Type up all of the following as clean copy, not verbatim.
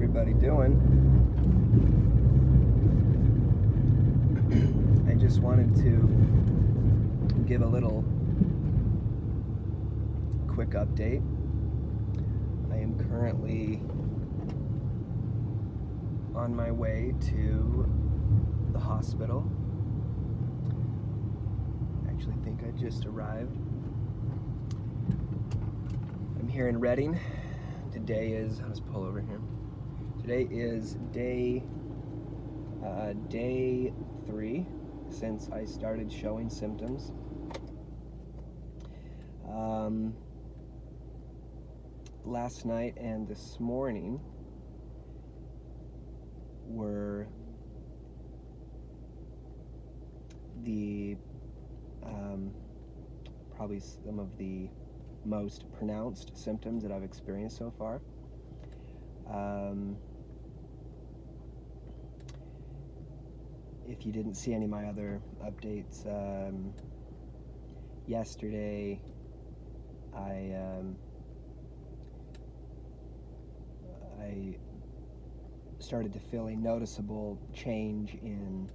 everybody doing? I just wanted to give a little quick update. I am currently on my way to the hospital. I actually think I just arrived. I'm here in Redding. Today is, I'll just pull over here. Today is day 3 since I started showing symptoms. Last night and this morning were the probably some of the most pronounced symptoms that I've experienced so far. If you didn't see any of my other updates, yesterday I started to feel a noticeable change in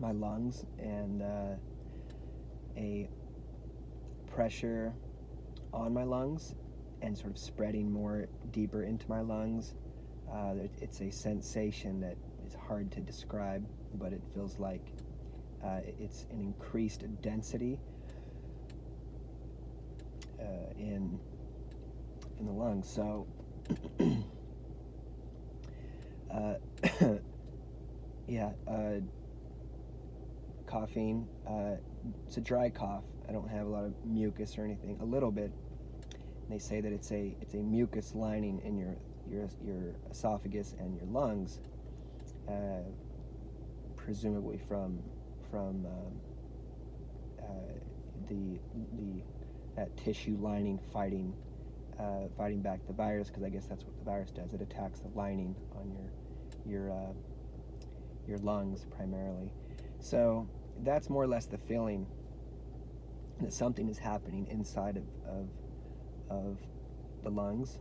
my lungs and a pressure on my lungs and sort of spreading more deeper into my lungs. It's a sensation that is hard to describe, but it feels like it's an increased density in the lungs. So yeah, coughing. It's a dry cough. I don't have a lot of mucus or anything. A little bit. And they say that it's a mucus lining in your esophagus and your lungs, presumably from that tissue lining fighting back the virus, because I guess that's what the virus does. It attacks the lining on your lungs primarily. So that's more or less the feeling that something is happening inside of the lungs,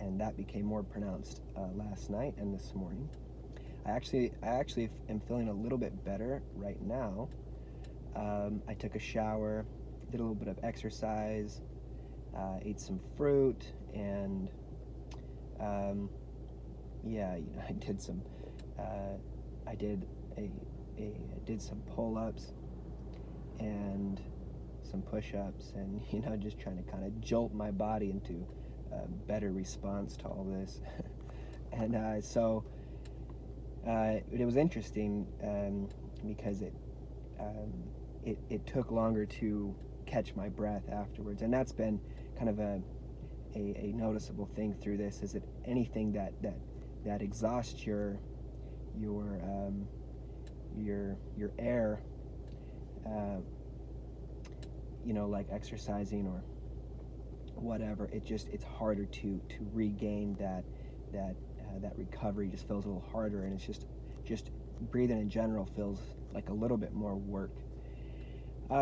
and that became more pronounced last night and this morning. I actually am feeling a little bit better right now. I took a shower, did a little bit of exercise, ate some fruit, and I did some did some pull-ups and some push-ups, and just trying to kind of jolt my body into a better response to all this. And so it was interesting because it took longer to catch my breath afterwards, and that's been kind of a noticeable thing through this, is that anything that exhausts your air, like exercising or whatever, it's harder to regain that recovery. Just feels a little harder, and it's just breathing in general feels like a little bit more work.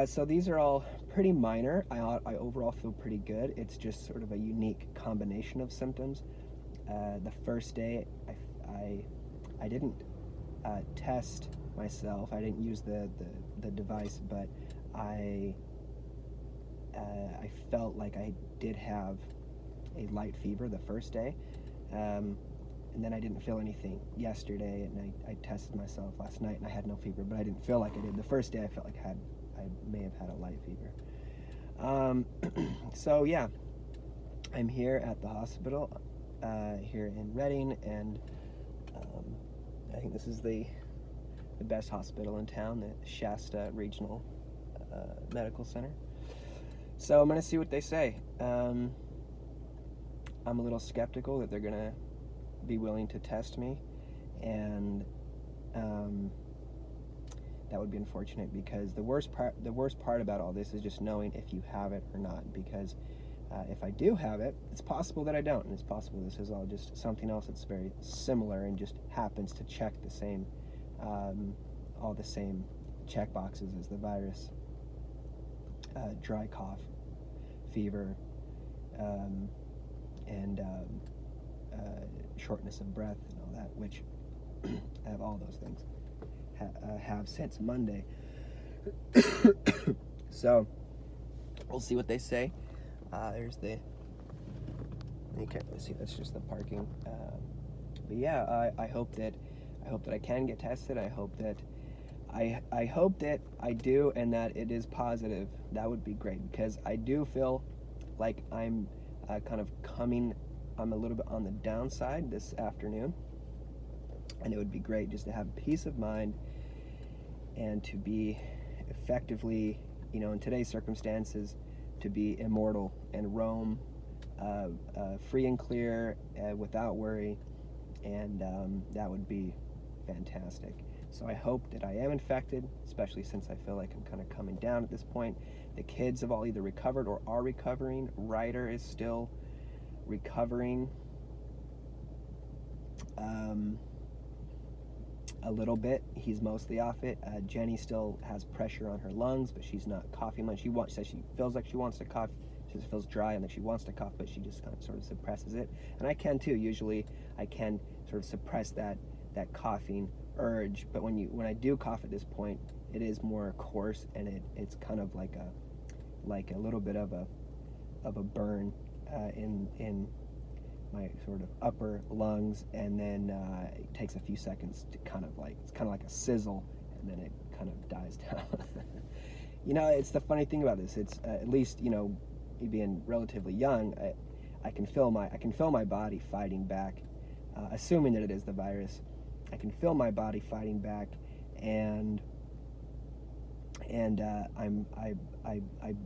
So these are all pretty minor. I overall feel pretty good. It's just sort of a unique combination of symptoms. The first day I didn't test myself. I didn't use the device, but I felt like I did have a light fever the first day, and then I didn't feel anything yesterday, and I tested myself last night and I had no fever, but I didn't feel like I did. The first day I felt like I may have had a light fever. So yeah, I'm here at the hospital here in Redding, and I think this is the best hospital in town, the Shasta Regional Medical Center. So I'm going to see what they say. I'm a little skeptical that they're going to be willing to test me, and that would be unfortunate, because the worst part about all this is just knowing if you have it or not, because if I do have it, it's possible that I don't, and it's possible this is all just something else that's very similar and just happens to check the same all the same check boxes as the virus. Dry cough, fever, and shortness of breath and all that, which I have all those things. Have since Monday. So we'll see what they say. There's the. You can't really see. That's just the parking. But yeah, I hope that I can get tested. I hope that I do, and that it is positive. That would be great, because I do feel like I'm kind of coming. I'm a little bit on the downside this afternoon, and it would be great just to have peace of mind and to be effectively, in today's circumstances, to be immortal and roam free and clear without worry, and that would be fantastic. So I hope that I am infected, especially since I feel like I'm kind of coming down at this point. The kids have all either recovered or are recovering. Ryder is still recovering a little bit. He's mostly off it. Jenny still has pressure on her lungs, but she's not coughing much. Says she feels like she wants to cough. She just feels dry and that she wants to cough, but she just kind of sort of suppresses it. And I can too. Usually I can sort of suppress that coughing urge, but when I do cough at this point, it is more coarse, and it's kind of like a little bit of a burn in my sort of upper lungs, and then it takes a few seconds to it's kind of like a sizzle, and then it kind of dies down. It's the funny thing about this. It's at least me being relatively young, I can feel my body fighting back, assuming that it is the virus. I can feel my body fighting back, and I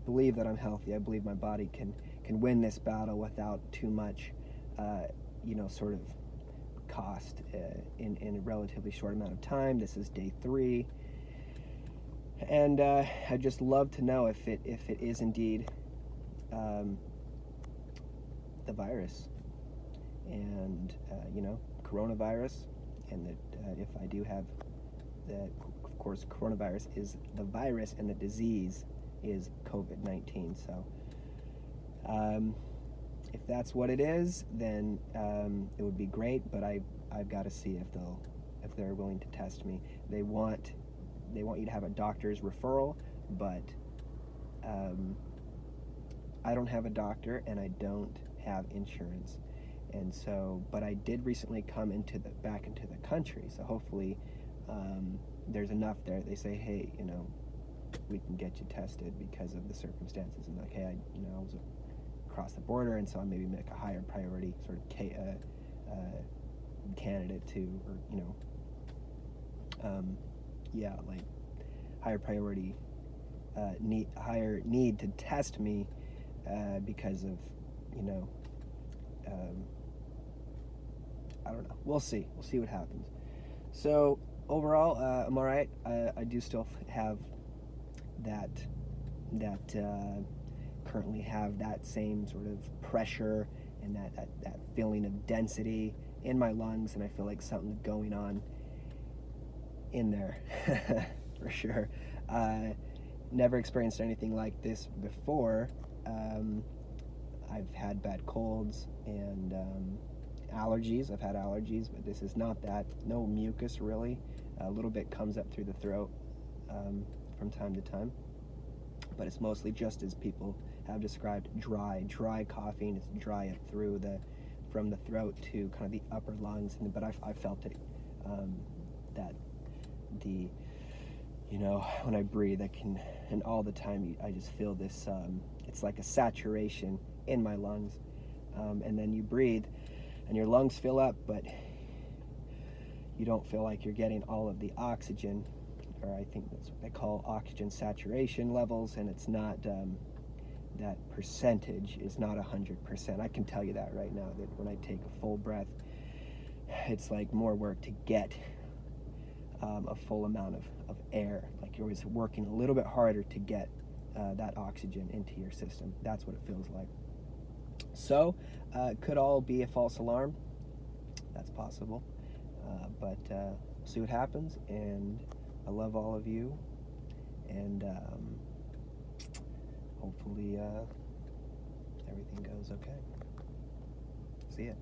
believe that I'm healthy. I believe my body can win this battle without too much, sort of cost in a relatively short amount of time. This is day 3, and I'd just love to know if it is indeed the virus, and coronavirus, and that if I do have that, of course, coronavirus is the virus and the disease is COVID-19. So if that's what it is, then it would be great, but I've got to see if they're willing to test me. They want you to have a doctor's referral, but I don't have a doctor, and I don't have insurance. And so, but I did recently come back into the country, so hopefully there's enough there. They say, hey, we can get you tested because of the circumstances, and like, hey, I was across the border, and so I maybe make a higher priority sort of candidate to, or like higher priority, higher need to test me because of I don't know. We'll see what happens. So overall, I'm all right. I do still have that currently have that same sort of pressure and that feeling of density in my lungs, and I feel like something's going on in there for sure. Never experienced anything like this before. I've had bad colds and allergies. I've had allergies, but this is not that. No mucus, really. A little bit comes up through the throat from time to time, but it's mostly just as people have described, dry coughing. It's dry up through from the throat to kind of the upper lungs. But I felt it, that the, when I breathe, and all the time I just feel this, it's like a saturation in my lungs, and then you breathe and your lungs fill up, but you don't feel like you're getting all of the oxygen, or I think that's what they call oxygen saturation levels, and it's not, that percentage is not 100%. I can tell you that right now, that when I take a full breath, it's like more work to get a full amount of air. Like you're always working a little bit harder to get that oxygen into your system. That's what it feels like. So it could all be a false alarm. That's possible. But we'll see what happens, and I love all of you, and hopefully everything goes okay. See ya.